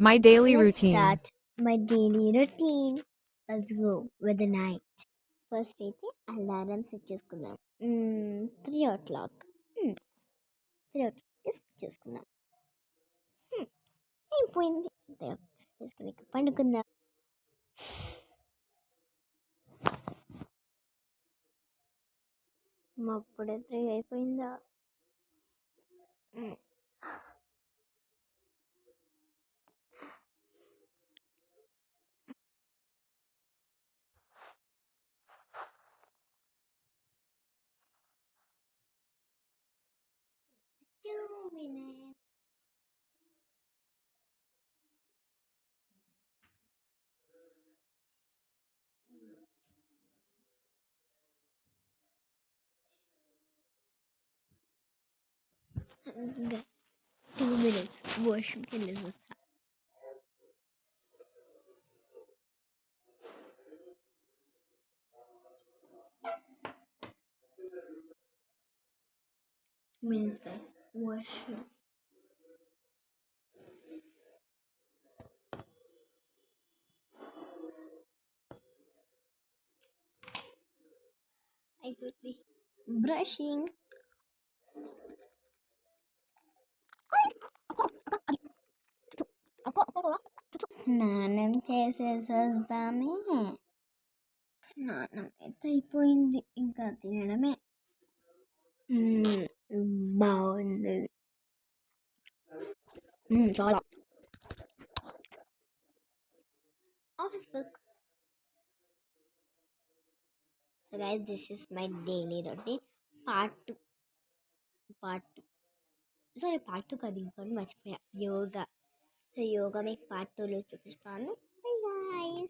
My daily Let's routine. start my daily routine. Let's go with the night. First అయితే alarm set చేసుకుందాం. 3 o'clock. 3 o'clock set చేసుకుందాం. అయిపోయింది. Set చేసుకుని పండుకుందాం. అప్పుడే 3 అయిపోయిందా? Hmm. 2 minutes. Guys, 2 minutes. వాష్రూమ్కి వెళ్ళేసి వస్తా. Minutes, guys. వాష్రూమ్ అయిపోయింది. బ్రషింగ్. స్నానం చేసేసి వస్తామే. స్నానం అయితే అయిపోయింది, ఇంకా తినడమే. బాగుంది చాలా. Office book. So guys, this is my daily routine part 2. Sorry, part 2 కాదు, ఇంకోటి మర్చిపోయా, యోగా. సో యోగా మీకు పార్ట్ 2లో చూపిస్తాను. Bye guys.